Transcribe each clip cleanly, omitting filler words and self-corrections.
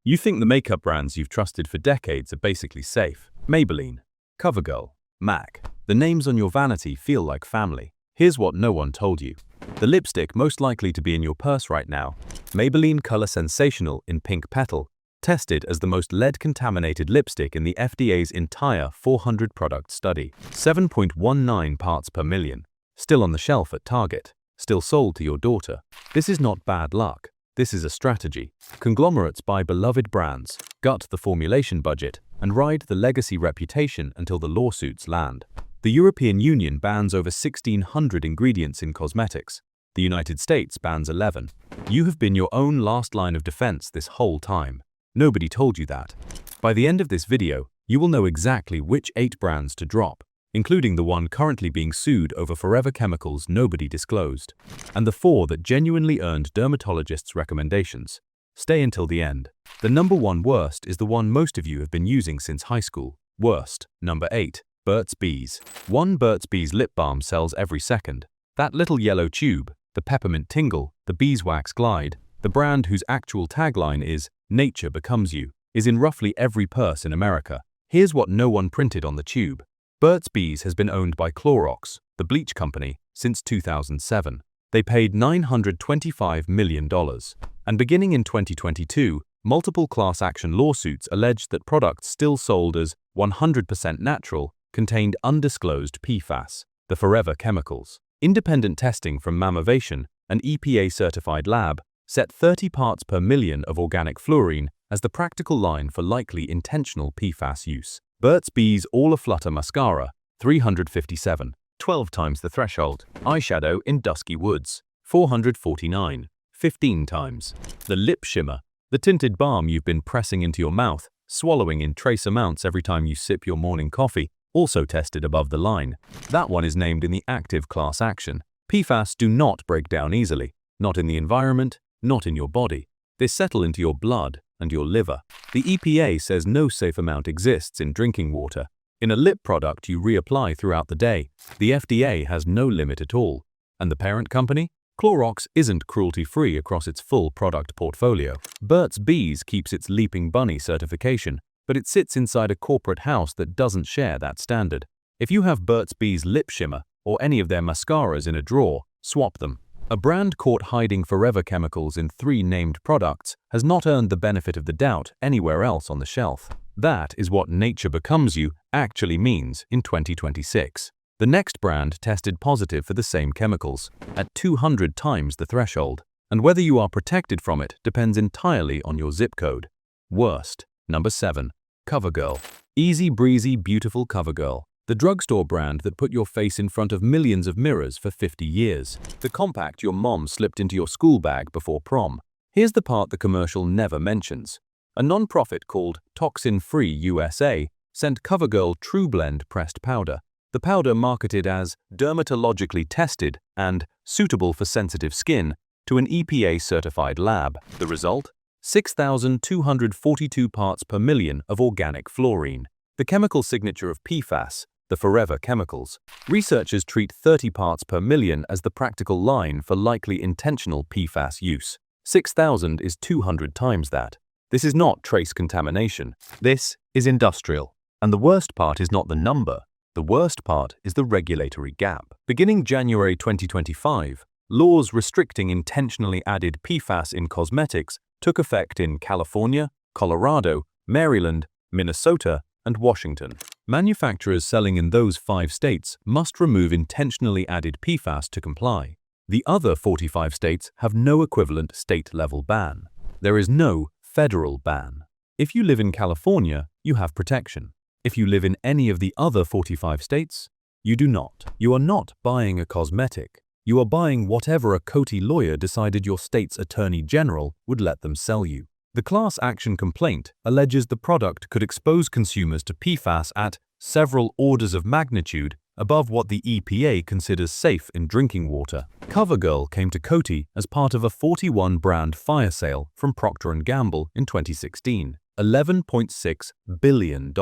You think the makeup brands you've trusted for decades are basically safe. Maybelline, CoverGirl, MAC. The names on your vanity feel like family. Here's what no one told you. The lipstick most likely to be in your purse right now, Maybelline Color Sensational in Pink Petal, tested as the most lead-contaminated lipstick in the FDA's entire 400-product study. 7.19 parts per million. Still on the shelf at Target. Still sold to your daughter. This is not bad luck. This is a strategy. Conglomerates buy beloved brands, gut the formulation budget, and ride the legacy reputation until the lawsuits land. The European Union bans over 1,600 ingredients in cosmetics. The United States bans 11. You have been your own last line of defense this whole time. Nobody told you that. By the end of this video, you will know exactly which 8 brands to drop, including the one currently being sued over forever chemicals nobody disclosed, and the 4 that genuinely earned dermatologists' recommendations. Stay until the end. The number 1 worst is the one most of you have been using since high school. Worst, number 8, Burt's Bees. One Burt's Bees lip balm sells every second. That little yellow tube, the peppermint tingle, the beeswax glide, the brand whose actual tagline is "Nature becomes you," is in roughly every purse in America. Here's what no one printed on the tube. Burt's Bees has been owned by Clorox, the bleach company, since 2007. They paid $925 million. And beginning in 2022, multiple class action lawsuits alleged that products still sold as 100% natural contained undisclosed PFAS, the forever chemicals. Independent testing from Mamovation, an EPA-certified lab, set 30 parts per million of organic fluorine as the practical line for likely intentional PFAS use. Burt's Bees All Aflutter Mascara, 357, 12 times the threshold. Eyeshadow in Dusky Woods, 449, 15 times. The Lip Shimmer, the tinted balm you've been pressing into your mouth, swallowing in trace amounts every time you sip your morning coffee, also tested above the line. That one is named in the active class action. PFAS do not break down easily, not in the environment, not in your body. They settle into your blood and your liver. The EPA says no safe amount exists in drinking water. In a lip product you reapply throughout the day, the FDA has no limit at all. And the parent company? Clorox isn't cruelty-free across its full product portfolio. Burt's Bees keeps its Leaping Bunny certification, but it sits inside a corporate house that doesn't share that standard. If you have Burt's Bees Lip Shimmer or any of their mascaras in a drawer, swap them. A brand caught hiding forever chemicals in 3 named products has not earned the benefit of the doubt anywhere else on the shelf. That is what nature becomes you actually means in 2026. The next brand tested positive for the same chemicals, at 200 times the threshold, and whether you are protected from it depends entirely on your zip code. Worst, number 7, CoverGirl. Easy breezy beautiful CoverGirl. The drugstore brand that put your face in front of millions of mirrors for 50 years. The compact your mom slipped into your school bag before prom. Here's the part the commercial never mentions. A non-profit called Toxin Free USA sent CoverGirl True Blend pressed powder. The powder, marketed as dermatologically tested and suitable for sensitive skin, to an EPA-certified lab. The result? 6,242 parts per million of organic fluorine, the chemical signature of PFAS, the forever chemicals. Researchers treat 30 parts per million as the practical line for likely intentional PFAS use. 6,000 is 200 times that. This is not trace contamination. This is industrial. And the worst part is not the number. The worst part is the regulatory gap. Beginning January 2025, laws restricting intentionally added PFAS in cosmetics took effect in California, Colorado, Maryland, Minnesota, and Washington. Manufacturers selling in those 5 states must remove intentionally added PFAS to comply. The other 45 states have no equivalent state-level ban. There is no federal ban. If you live in California, you have protection. If you live in any of the other 45 states, you do not. You are not buying a cosmetic. You are buying whatever a Coty lawyer decided your state's attorney general would let them sell you. The class action complaint alleges the product could expose consumers to PFAS at several orders of magnitude above what the EPA considers safe in drinking water. CoverGirl came to Coty as part of a 41-brand fire sale from Procter & Gamble in 2016, $11.6 billion.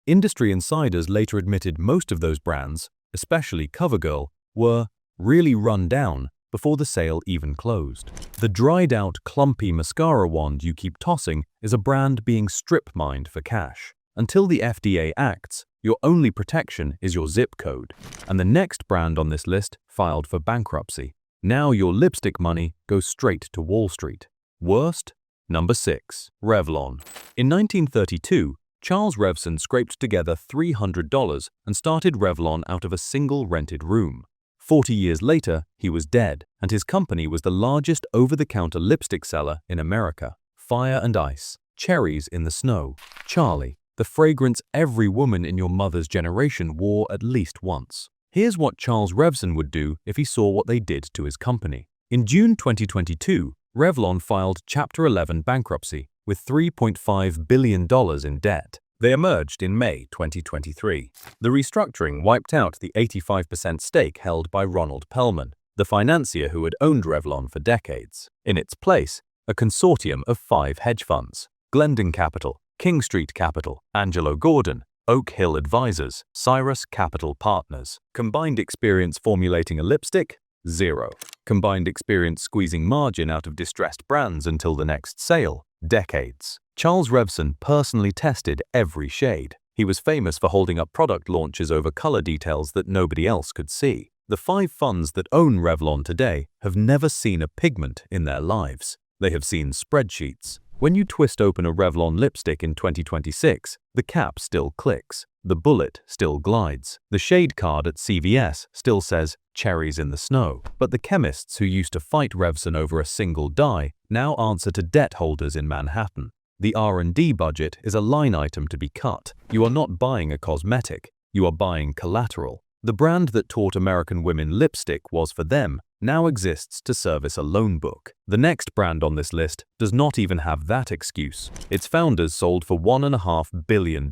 Industry insiders later admitted most of those brands, especially CoverGirl, were really run down before the sale even closed. The dried-out, clumpy mascara wand you keep tossing is a brand being strip-mined for cash. Until the FDA acts, your only protection is your zip code. And the next brand on this list filed for bankruptcy. Now your lipstick money goes straight to Wall Street. Worst? Number 6. Revlon. In 1932, Charles Revson scraped together $300 and started Revlon out of a single rented room. 40 years later, he was dead, and his company was the largest over-the-counter lipstick seller in America. Fire and Ice, Cherries in the Snow, Charlie, the fragrance every woman in your mother's generation wore at least once. Here's what Charles Revson would do if he saw what they did to his company. In June 2022, Revlon filed Chapter 11 bankruptcy with $3.5 billion in debt. They emerged in May 2023. The restructuring wiped out the 85% stake held by Ronald Pellman, the financier who had owned Revlon for decades. In its place, a consortium of 5 hedge funds: Glendon Capital, King Street Capital, Angelo Gordon, Oak Hill Advisors, Cyrus Capital Partners. Combined experience formulating a lipstick? 0. Combined experience squeezing margin out of distressed brands until the next sale? Decades. Charles Revson personally tested every shade. He was famous for holding up product launches over color details that nobody else could see. The 5 funds that own Revlon today have never seen a pigment in their lives. They have seen spreadsheets. When you twist open a Revlon lipstick in 2026, the cap still clicks, the bullet still glides, the shade card at CVS still says Cherries in the Snow. But the chemists who used to fight Revson over a single dye now answer to debt holders in Manhattan. The R&D budget is a line item to be cut. You are not buying a cosmetic, you are buying collateral. The brand that taught American women lipstick was for them now exists to service a loan book. The next brand on this list does not even have that excuse. Its founders sold for $1.5 billion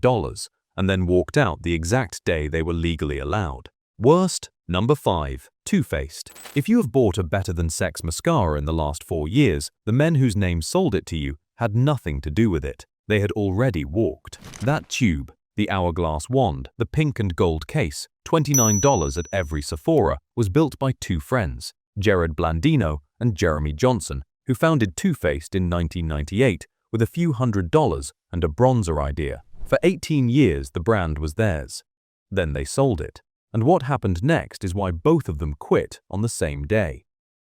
and then walked out the exact day they were legally allowed. Worst? Number 5. Too Faced. If you have bought a better-than-sex mascara in the last 4 years, the men whose names sold it to you had nothing to do with it. They had already walked. That tube, the hourglass wand, the pink and gold case, $29 at every Sephora, was built by 2 friends, Jared Blandino and Jeremy Johnson, who founded Too Faced in 1998 with a few $100s and a bronzer idea. For 18 years, the brand was theirs. Then they sold it. And what happened next is why both of them quit on the same day.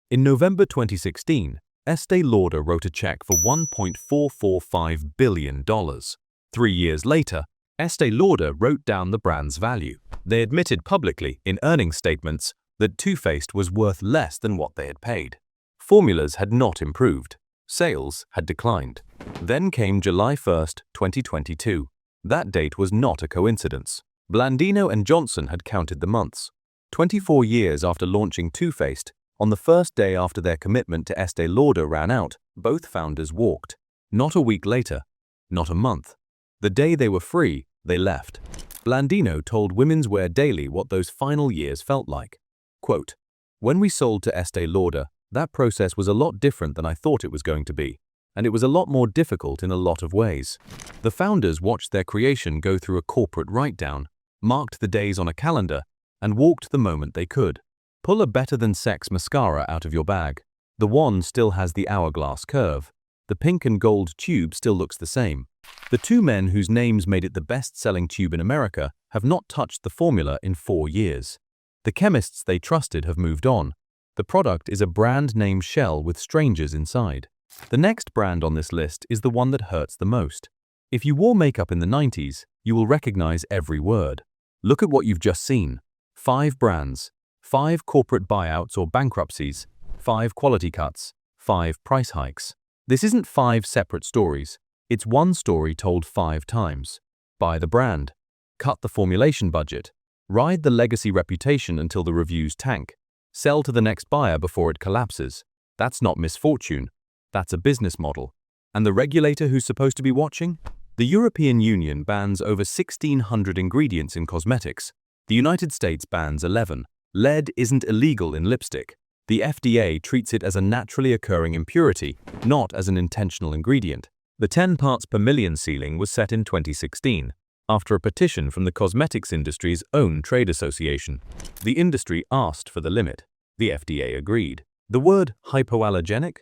In November 2016, Estee Lauder wrote a check for $1.445 billion. 3 years later, Estee Lauder wrote down the brand's value. They admitted publicly in earnings statements that Too Faced was worth less than what they had paid. Formulas had not improved. Sales had declined. Then came July 1, 2022. That date was not a coincidence. Blandino and Johnson had counted the months. 24 years after launching Too Faced, on the first day after their commitment to Estee Lauder ran out, both founders walked. Not a week later, not a month. The day they were free, they left. Blandino told Women's Wear Daily what those final years felt like. Quote, "When we sold to Estee Lauder, that process was a lot different than I thought it was going to be, and it was a lot more difficult in a lot of ways. The founders watched their creation go through a corporate write-down, marked the days on a calendar, and walked the moment they could. Pull a better-than-sex mascara out of your bag. The wand still has the hourglass curve. The pink and gold tube still looks the same. The 2 men whose names made it the best-selling tube in America have not touched the formula in 4 years. The chemists they trusted have moved on. The product is a brand-name shell with strangers inside. The next brand on this list is the one that hurts the most. If you wore makeup in the 90s, you will recognize every word. Look at what you've just seen. 5 brands, 5 corporate buyouts or bankruptcies, 5 quality cuts, 5 price hikes. This isn't 5 separate stories. It's one story told 5 times. Buy the brand. Cut the formulation budget. Ride the legacy reputation until the reviews tank. Sell to the next buyer before it collapses. That's not misfortune. That's a business model. And the regulator who's supposed to be watching? The European Union bans over 1,600 ingredients in cosmetics. The United States bans 11. Lead isn't illegal in lipstick. The FDA treats it as a naturally occurring impurity, not as an intentional ingredient. The 10 parts per million ceiling was set in 2016, after a petition from the cosmetics industry's own trade association. The industry asked for the limit. The FDA agreed. The word hypoallergenic?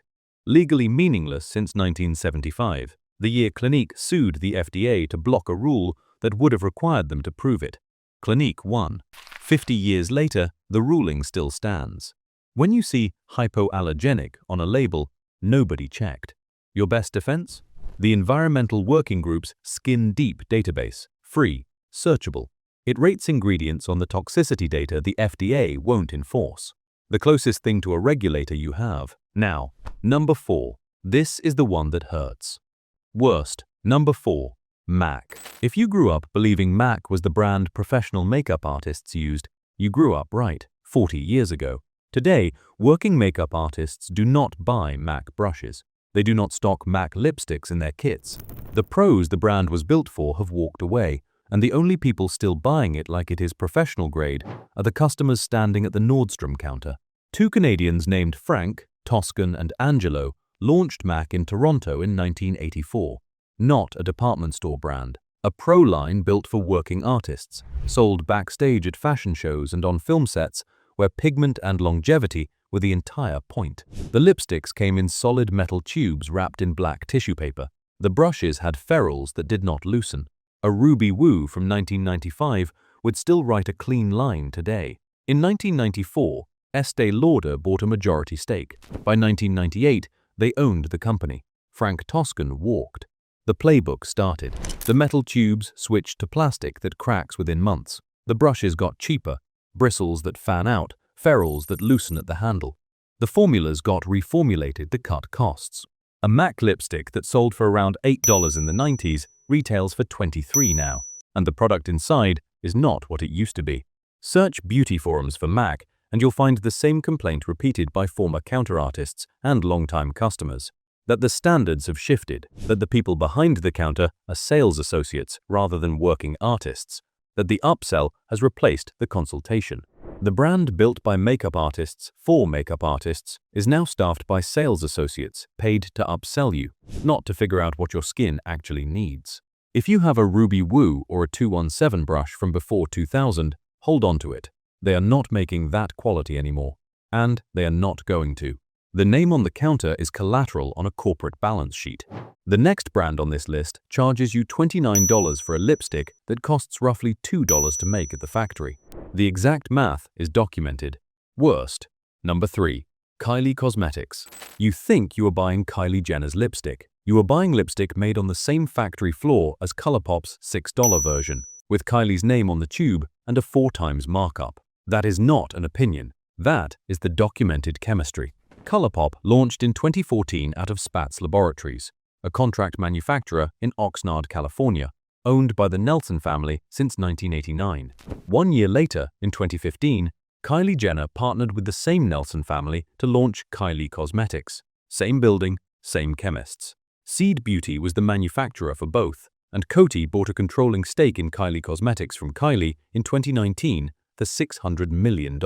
Legally meaningless since 1975, the year Clinique sued the FDA to block a rule that would have required them to prove it. Clinique won. 50 years later, the ruling still stands. When you see hypoallergenic on a label, nobody checked. Your best defense? The Environmental Working Group's Skin Deep database, free, searchable. It rates ingredients on the toxicity data the FDA won't enforce. The closest thing to a regulator you have. Now, number 4. This is the one that hurts. Worst. Number 4. MAC. If you grew up believing MAC was the brand professional makeup artists used, you grew up right 40 years ago. Today, working makeup artists do not buy MAC brushes. They do not stock MAC lipsticks in their kits. The pros the brand was built for have walked away, and the only people still buying it like it is professional grade are the customers standing at the Nordstrom counter. 2 Canadians named Frank, Toscan, and Angelo launched MAC in Toronto in 1984. Not a department store brand. A pro line built for working artists, sold backstage at fashion shows and on film sets where pigment and longevity were the entire point. The lipsticks came in solid metal tubes wrapped in black tissue paper. The brushes had ferrules that did not loosen. A Ruby Woo from 1995 would still write a clean line today. In 1994, Estée Lauder bought a majority stake. By 1998, they owned the company. Frank Toscan walked. The playbook started. The metal tubes switched to plastic that cracks within months. The brushes got cheaper, bristles that fan out, ferrules that loosen at the handle. The formulas got reformulated to cut costs. A MAC lipstick that sold for around $8 in the 90s retails for $23 now, and the product inside is not what it used to be. Search beauty forums for MAC and you'll find the same complaint repeated by former counter-artists and long-time customers. That the standards have shifted, that the people behind the counter are sales associates rather than working artists, that the upsell has replaced the consultation. The brand built by makeup artists for makeup artists is now staffed by sales associates paid to upsell you, not to figure out what your skin actually needs. If you have a Ruby Woo or a 217 brush from before 2000, hold on to it. They are not making that quality anymore, and they are not going to. The name on the counter is collateral on a corporate balance sheet. The next brand on this list charges you $29 for a lipstick that costs roughly $2 to make at the factory. The exact math is documented. Worst. Number 3. Kylie Cosmetics. You think you are buying Kylie Jenner's lipstick. You are buying lipstick made on the same factory floor as ColourPop's $6 version, with Kylie's name on the tube and a 4 times markup. That is not an opinion. That is the documented chemistry. ColourPop launched in 2014 out of Spatz Laboratories, a contract manufacturer in Oxnard, California, owned by the Nelson family since 1989. 1 year later, in 2015, Kylie Jenner partnered with the same Nelson family to launch Kylie Cosmetics. Same building, same chemists. Seed Beauty was the manufacturer for both, and Coty bought a controlling stake in Kylie Cosmetics from Kylie in 2019 for $600 million.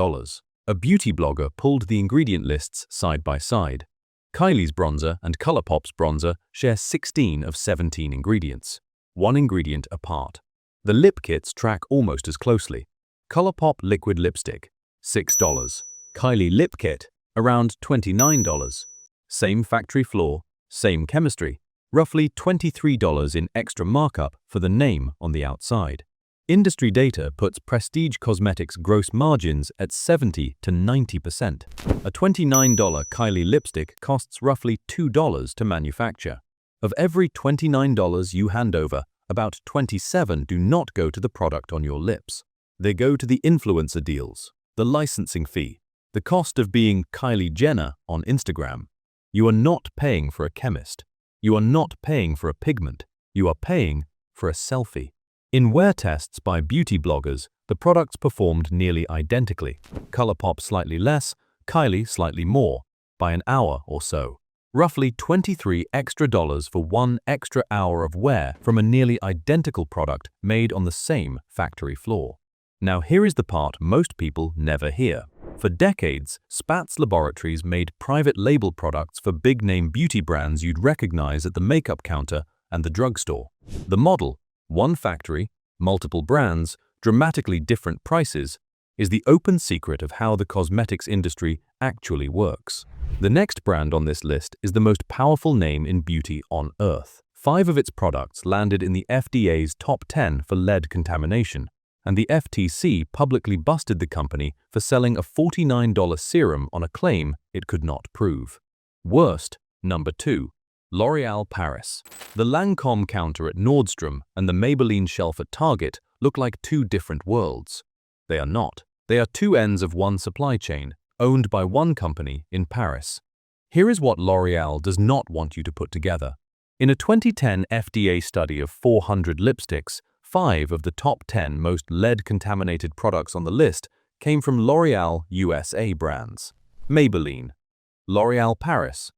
A beauty blogger pulled the ingredient lists side by side. Kylie's bronzer and ColourPop's bronzer share 16 of 17 ingredients, 1 ingredient apart. The lip kits track almost as closely. ColourPop liquid lipstick, $6. Kylie lip kit, around $29. Same factory floor, same chemistry, roughly $23 in extra markup for the name on the outside. Industry data puts prestige cosmetics gross margins at 70 to 90%. A $29 Kylie lipstick costs roughly $2 to manufacture. Of every $29 you hand over, about 27 do not go to the product on your lips. They go to the influencer deals, the licensing fee, the cost of being Kylie Jenner on Instagram. You are not paying for a chemist. You are not paying for a pigment. You are paying for a selfie. In wear tests by beauty bloggers, the products performed nearly identically. ColourPop slightly less, Kylie slightly more, by an hour or so. Roughly $23 extra for 1 extra hour of wear from a nearly identical product made on the same factory floor. Now here is the part most people never hear. For decades, Spatz Laboratories made private label products for big-name beauty brands you'd recognize at the makeup counter and the drugstore. The model: 1 factory, multiple brands, dramatically different prices, is the open secret of how the cosmetics industry actually works. The next brand on this list is the most powerful name in beauty on Earth. 5 of its products landed in the FDA's top 10 for lead contamination, and the FTC publicly busted the company for selling a $49 serum on a claim it could not prove. Worst, number 2. L'Oréal Paris. The Lancôme counter at Nordstrom and the Maybelline shelf at Target look like two different worlds. They are not. They are two ends of one supply chain, owned by one company in Paris. Here is what L'Oréal does not want you to put together. In a 2010 FDA study of 400 lipsticks, 5 of the top 10 most lead-contaminated products on the list came from L'Oréal USA brands. Maybelline, L'Oréal Paris,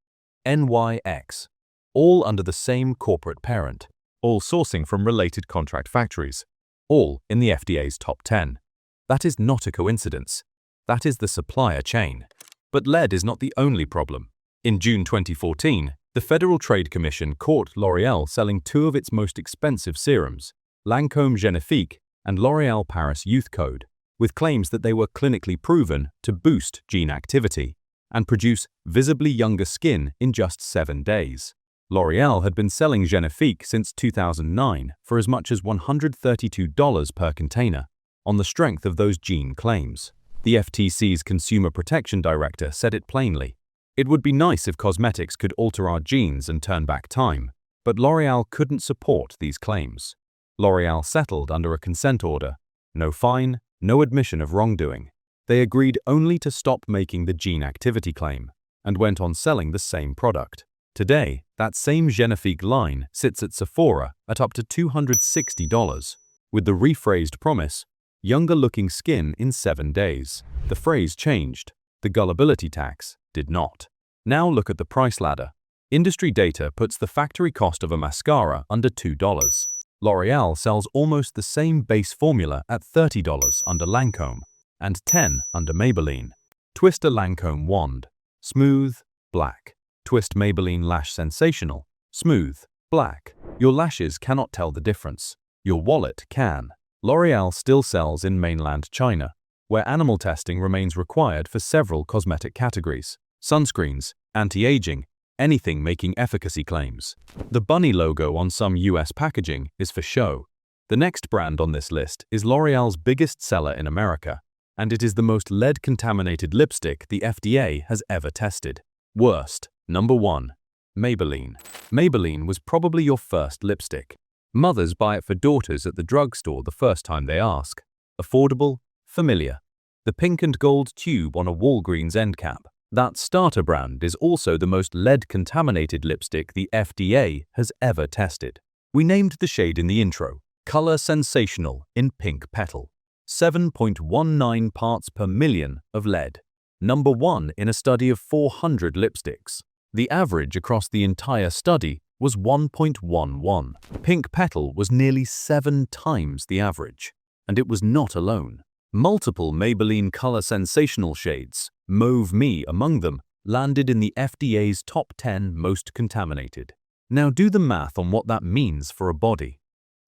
NYX, all under the same corporate parent, all sourcing from related contract factories, all in the FDA's top 10. That is not a coincidence. That is the supplier chain. But lead is not the only problem. In June 2014, the Federal Trade Commission caught L'Oréal selling 2 of its most expensive serums, Lancôme Génifique and L'Oréal Paris Youth Code, with claims that they were clinically proven to boost gene activity and produce visibly younger skin in just 7 days. L'Oréal had been selling Génifique since 2009 for as much as $132 per container, on the strength of those gene claims. The FTC's Consumer Protection Director said it plainly. It would be nice if cosmetics could alter our genes and turn back time, but L'Oréal couldn't support these claims. L'Oréal settled under a consent order. No fine, no admission of wrongdoing. They agreed only to stop making the gene activity claim and went on selling the same product. Today, that same Génifique line sits at Sephora at up to $260, with the rephrased promise, younger-looking skin in 7 days. The phrase changed. The gullibility tax did not. Now look at the price ladder. Industry data puts the factory cost of a mascara under $2. L'Oréal sells almost the same base formula at $30 under Lancôme and $10 under Maybelline. Twist a Lancôme wand. Smooth, black. Twist Maybelline Lash Sensational. Smooth, black. Your lashes cannot tell the difference. Your wallet can. L'Oréal still sells in mainland China, where animal testing remains required for several cosmetic categories. Sunscreens, anti-aging, anything making efficacy claims. The bunny logo on some US packaging is for show. The next brand on this list is L'Oréal's biggest seller in America, and it is the most lead-contaminated lipstick the FDA has ever tested. Worst, number 1. Maybelline. Maybelline was probably your first lipstick. Mothers buy it for daughters at the drugstore the first time they ask. Affordable, familiar. The pink and gold tube on a Walgreens end cap. That starter brand is also the most lead-contaminated lipstick the FDA has ever tested. We named the shade in the intro, Color Sensational in Pink Petal. 7.19 parts per million of lead. Number 1 in a study of 400 lipsticks. The average across the entire study was 1.11. Pink Petal was nearly 7 times the average. And it was not alone. Multiple Maybelline Color Sensational shades, Mauve Me among them, landed in the FDA's top 10 most contaminated. Now do the math on what that means for a body.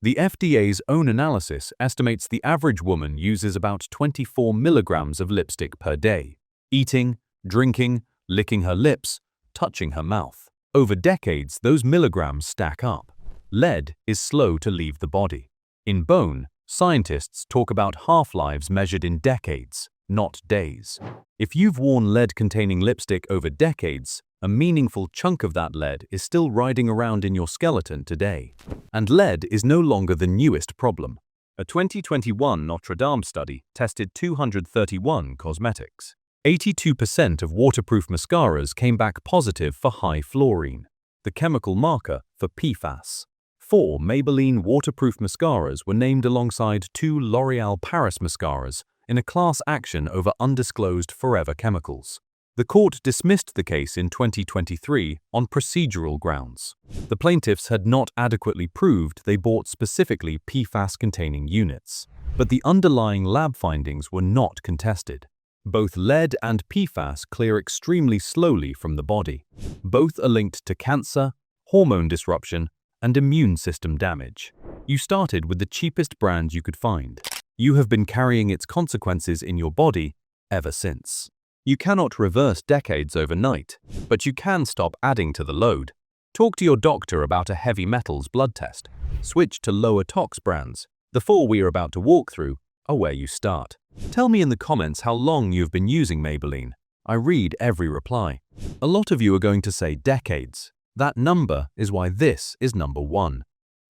The FDA's own analysis estimates the average woman uses about 24 milligrams of lipstick per day, eating, drinking, licking her lips, touching her mouth. Over decades, those milligrams stack up. Lead is slow to leave the body. In bone, scientists talk about half-lives measured in decades, not days. If you've worn lead-containing lipstick over decades, a meaningful chunk of that lead is still riding around in your skeleton today. And lead is no longer the newest problem. A 2021 Notre Dame study tested 231 cosmetics. 82% of waterproof mascaras came back positive for high fluorine, the chemical marker for PFAS. 4 Maybelline waterproof mascaras were named alongside 2 L'Oréal Paris mascaras in a class action over undisclosed forever chemicals. The court dismissed the case in 2023 on procedural grounds. The plaintiffs had not adequately proved they bought specifically PFAS-containing units, but the underlying lab findings were not contested. Both lead and PFAS clear extremely slowly from the body. Both are linked to cancer, hormone disruption, and immune system damage. You started with the cheapest brand you could find. You have been carrying its consequences in your body ever since. You cannot reverse decades overnight, but you can stop adding to the load. Talk to your doctor about a heavy metals blood test. Switch to lower tox brands. The four we are about to walk through are where you start. Tell me in the comments how long you've been using Maybelline. I read every reply. A lot of you are going to say decades. That number is why this is number 1.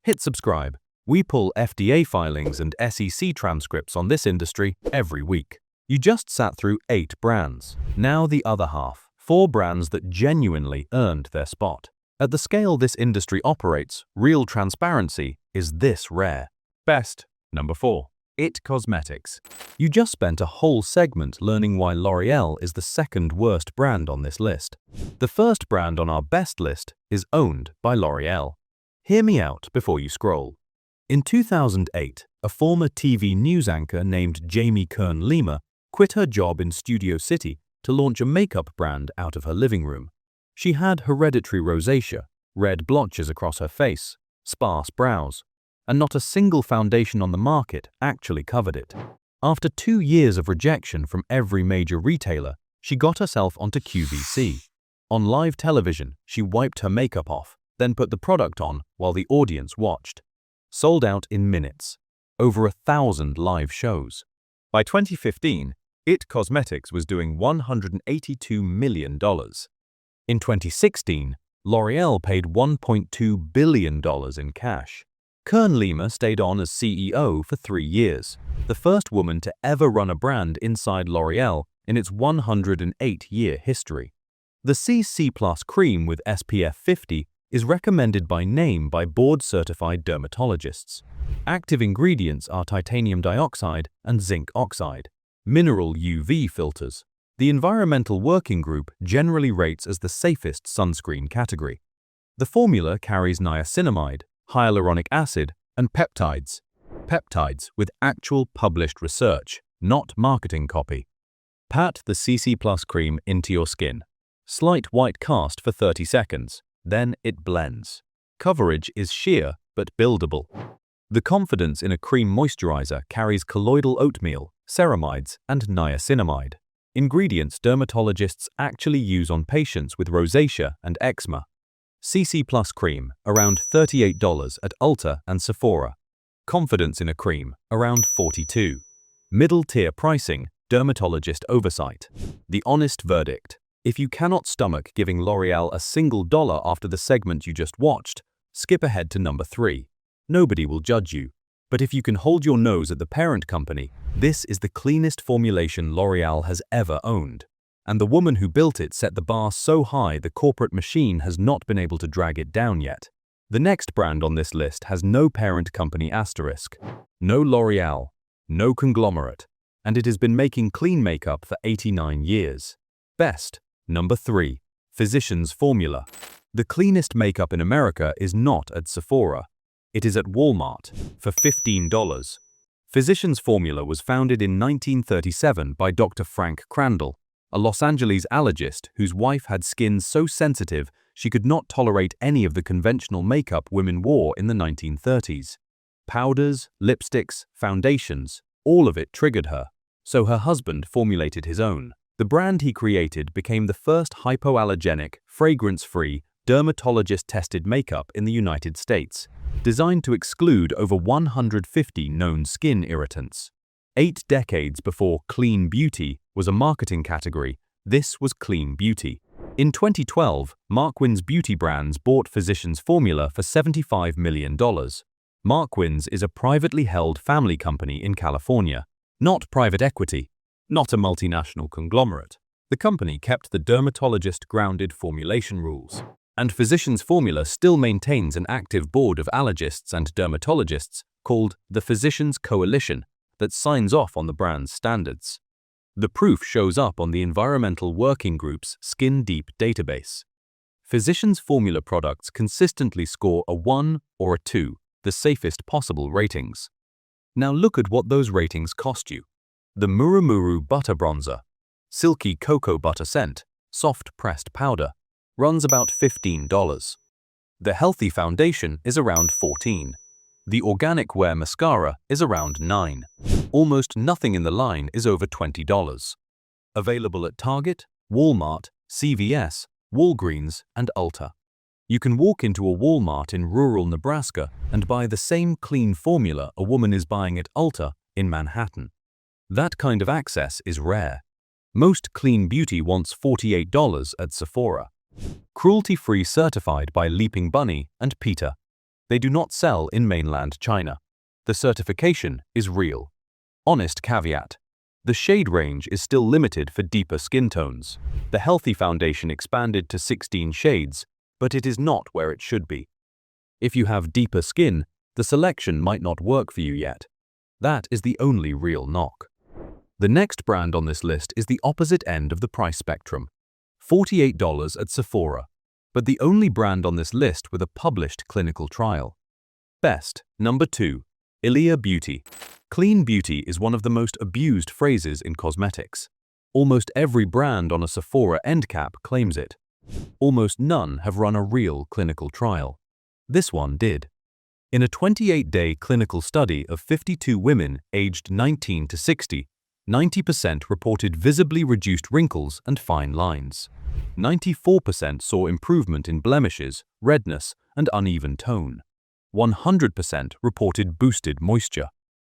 Hit subscribe. We pull FDA filings and SEC transcripts on this industry every week. You just sat through 8 brands. Now the other half, 4 brands that genuinely earned their spot. At the scale this industry operates, real transparency is this rare. Best. Number 4. It Cosmetics. You just spent a whole segment learning why L'Oreal is the second worst brand on this list. The first brand on our best list is owned by L'Oreal. Hear me out before you scroll. In 2008, a former TV news anchor named Jamie Kern-Lima quit her job in Studio City to launch a makeup brand out of her living room. She had hereditary rosacea, red blotches across her face, sparse brows, and not a single foundation on the market actually covered it. After 2 years of rejection from every major retailer, she got herself onto QVC. On live television, she wiped her makeup off, then put the product on while the audience watched. Sold out in minutes. Over 1,000 live shows. By 2015, It Cosmetics was doing $182 million. In 2016, L'Oreal paid $1.2 billion in cash. Kern-Lima stayed on as CEO for 3 years, the first woman to ever run a brand inside L'Oreal in its 108-year history. The CC+ cream with SPF 50 is recommended by name by board-certified dermatologists. Active ingredients are titanium dioxide and zinc oxide. Mineral UV filters. The Environmental Working Group generally rates as the safest sunscreen category. The formula carries niacinamide, hyaluronic acid, and peptides. Peptides with actual published research, not marketing copy. Pat the CC+ cream into your skin. Slight white cast for 30 seconds. Then it blends. Coverage is sheer but buildable. The confidence in a cream moisturizer carries colloidal oatmeal, ceramides, and niacinamide. Ingredients dermatologists actually use on patients with rosacea and eczema. CC+ cream, around $38 at Ulta and Sephora. Confidence in a cream, around $42. Middle tier pricing, dermatologist oversight. The honest verdict. If you cannot stomach giving L'Oreal a single dollar after the segment you just watched, skip ahead to number 3. Nobody will judge you. But if you can hold your nose at the parent company, this is the cleanest formulation L'Oreal has ever owned. And the woman who built it set the bar so high the corporate machine has not been able to drag it down yet. The next brand on this list has no parent company asterisk, no L'Oreal, no conglomerate, and it has been making clean makeup for 89 years. Best. Number 3. Physicians Formula. The cleanest makeup in America is not at Sephora. It is at Walmart for $15. Physicians Formula was founded in 1937 by Dr. Frank Crandall, a Los Angeles allergist whose wife had skin so sensitive she could not tolerate any of the conventional makeup women wore in the 1930s. Powders, lipsticks, foundations, all of it triggered her, so her husband formulated his own. The brand he created became the first hypoallergenic, fragrance-free, dermatologist-tested makeup in the United States, designed to exclude over 150 known skin irritants. 8 decades before clean beauty was a marketing category, this was clean beauty. In 2012, Markwin's beauty brands bought Physicians Formula for $75 million. Markwin's is a privately held family company in California, not private equity, not a multinational conglomerate. The company kept the dermatologist-grounded formulation rules, and Physicians Formula still maintains an active board of allergists and dermatologists called the Physicians Coalition that signs off on the brand's standards. The proof shows up on the Environmental Working Group's Skin Deep database. Physicians Formula products consistently score a 1 or a 2, the safest possible ratings. Now look at what those ratings cost you. The Murumuru Butter Bronzer, silky cocoa butter scent, soft pressed powder, runs about $15. The Healthy Foundation is around $14. The Organic Wear Mascara is around $9. Almost nothing in the line is over $20. Available at Target, Walmart, CVS, Walgreens, and Ulta. You can walk into a Walmart in rural Nebraska and buy the same clean formula a woman is buying at Ulta in Manhattan. That kind of access is rare. Most clean beauty wants $48 at Sephora. Cruelty-free certified by Leaping Bunny and PETA. They do not sell in mainland China. The certification is real. Honest caveat. The shade range is still limited for deeper skin tones. The Healthy Foundation expanded to 16 shades, but it is not where it should be. If you have deeper skin, the selection might not work for you yet. That is the only real knock. The next brand on this list is the opposite end of the price spectrum. $48 at Sephora, but the only brand on this list with a published clinical trial. Best, number 2, Ilia Beauty. Clean beauty is one of the most abused phrases in cosmetics. Almost every brand on a Sephora end cap claims it. Almost none have run a real clinical trial. This one did. In a 28-day clinical study of 52 women aged 19 to 60, 90% reported visibly reduced wrinkles and fine lines. 94% saw improvement in blemishes, redness, and uneven tone. 100% reported boosted moisture.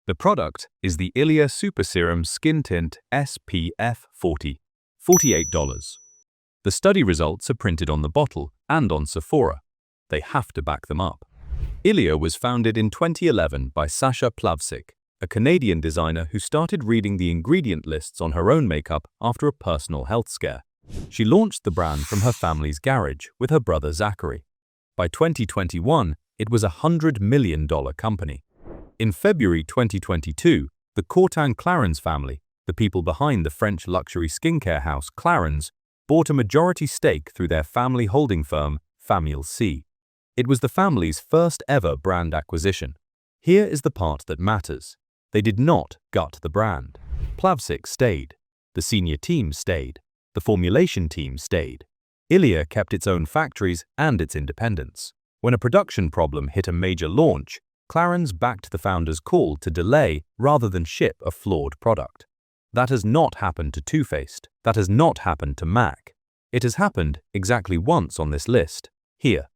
The product is the Ilia Super Serum Skin Tint SPF 40, $48. The study results are printed on the bottle and on Sephora. They have to back them up. Ilia was founded in 2011 by Sasha Plavsic, a Canadian designer who started reading the ingredient lists on her own makeup after a personal health scare. She launched the brand from her family's garage with her brother Zachary. By 2021, it was a $100 million company. In February 2022, the Courtin-Clarins family, the people behind the French luxury skincare house Clarins, bought a majority stake through their family holding firm, Famille C. It was the family's first ever brand acquisition. Here is the part that matters. They did not gut the brand. Plavsic stayed. The senior team stayed. The formulation team stayed. Ilia kept its own factories and its independence. When a production problem hit a major launch, Clarins backed the founder's call to delay rather than ship a flawed product. That has not happened to Too Faced. That has not happened to MAC. It has happened exactly once on this list. Here.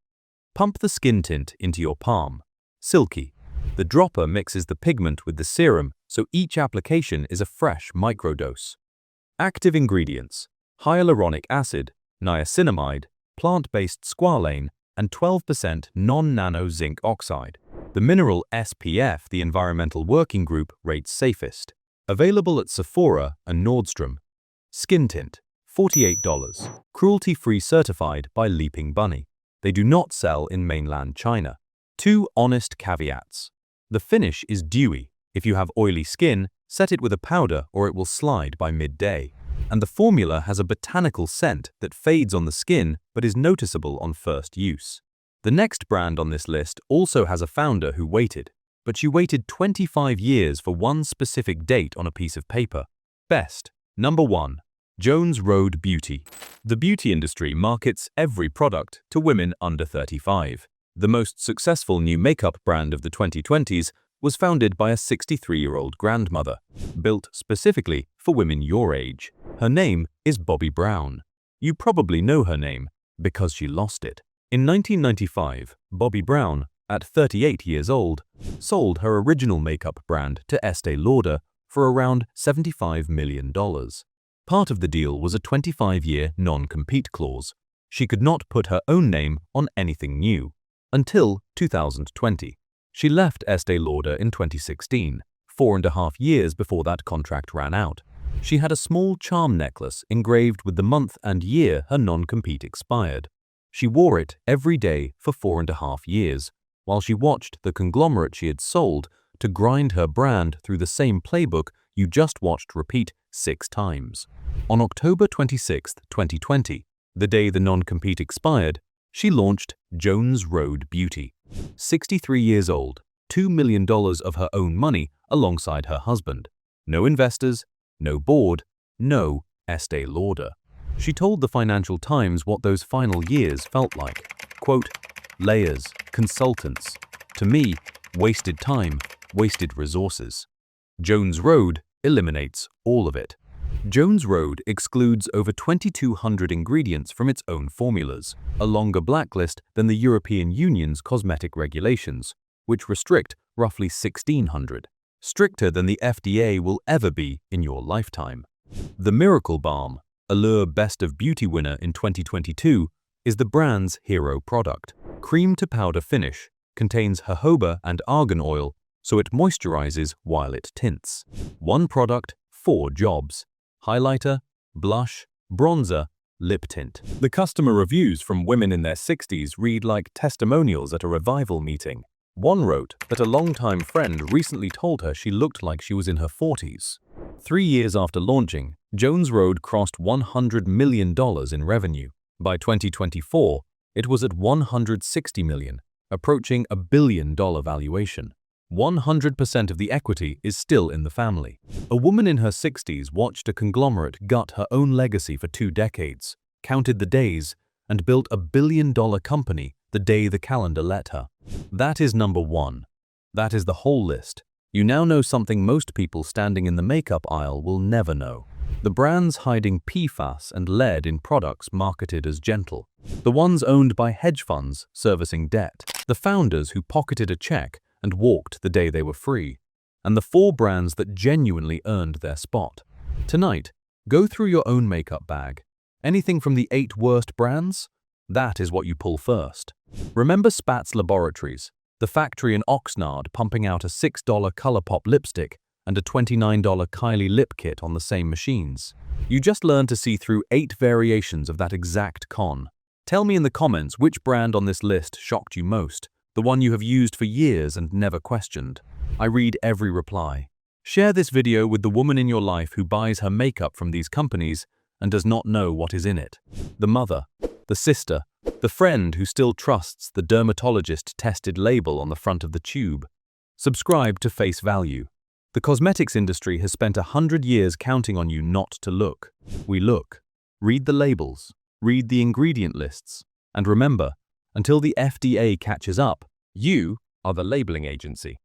Pump the skin tint into your palm. Silky. The dropper mixes the pigment with the serum, so each application is a fresh microdose. Active ingredients: hyaluronic acid, niacinamide, plant-based squalane, and 12% non-nano zinc oxide. The mineral SPF the Environmental Working Group rates safest. Available at Sephora and Nordstrom. Skin tint, $48. Cruelty-free certified by Leaping Bunny. They do not sell in mainland China. 2 honest caveats. The finish is dewy. If you have oily skin, set it with a powder or it will slide by midday. And the formula has a botanical scent that fades on the skin but is noticeable on first use. The next brand on this list also has a founder who waited, but she waited 25 years for one specific date on a piece of paper. Best, number 1, Jones Road Beauty. The beauty industry markets every product to women under 35. The most successful new makeup brand of the 2020s was founded by a 63-year-old grandmother, built specifically for women your age. Her name is Bobbi Brown. You probably know her name because she lost it. In 1995, Bobbi Brown, at 38 years old, sold her original makeup brand to Estée Lauder for around $75 million. Part of the deal was a 25-year non-compete clause. She could not put her own name on anything new. Until 2020. She left Estée Lauder in 2016, 4.5 years before that contract ran out. She had a small charm necklace engraved with the month and year her non-compete expired. She wore it every day for 4.5 years, while she watched the conglomerate she had sold to grind her brand through the same playbook you just watched repeat 6 times. On October 26, 2020, the day the non-compete expired, she launched Jones Road Beauty. 63 years old, $2 million of her own money alongside her husband. No investors, no board, no Estée Lauder. She told the Financial Times what those final years felt like. Quote, layers, consultants. To me, wasted time, wasted resources. Jones Road eliminates all of it. Jones Road excludes over 2,200 ingredients from its own formulas, a longer blacklist than the European Union's cosmetic regulations, which restrict roughly 1,600, stricter than the FDA will ever be in your lifetime. The Miracle Balm, Allure Best of Beauty winner in 2022, is the brand's hero product. Cream to powder finish, contains jojoba and argan oil, so it moisturizes while it tints. One product, 4 jobs: highlighter, blush, bronzer, lip tint. The customer reviews from women in their 60s read like testimonials at a revival meeting. One wrote that a longtime friend recently told her she looked like she was in her 40s. 3 years after launching, Jones Road crossed $100 million in revenue. By 2024, it was at $160 million, approaching a $1 billion valuation. 100% of the equity is still in the family. A woman in her 60s watched a conglomerate gut her own legacy for 2 decades, counted the days, and built a $1 billion company the day the calendar let her. That is number 1. That is the whole list. You now know something most people standing in the makeup aisle will never know. The brands hiding PFAS and lead in products marketed as gentle. The ones owned by hedge funds servicing debt. The founders who pocketed a check and walked the day they were free. And the 4 brands that genuinely earned their spot. Tonight, go through your own makeup bag. Anything from the 8 worst brands? That is what you pull first. Remember Spatz Laboratories, the factory in Oxnard pumping out a $6 ColourPop lipstick and a $29 Kylie lip kit on the same machines. You just learned to see through 8 variations of that exact con. Tell me in the comments which brand on this list shocked you most, the one you have used for years and never questioned. I read every reply. Share this video with the woman in your life who buys her makeup from these companies and does not know what is in it. The mother, the sister, the friend who still trusts the dermatologist-tested label on the front of the tube. Subscribe to Face Value. The cosmetics industry has spent 100 years counting on you not to look. We look. Read the labels. Read the ingredient lists. And remember, until the FDA catches up, you are the labeling agency.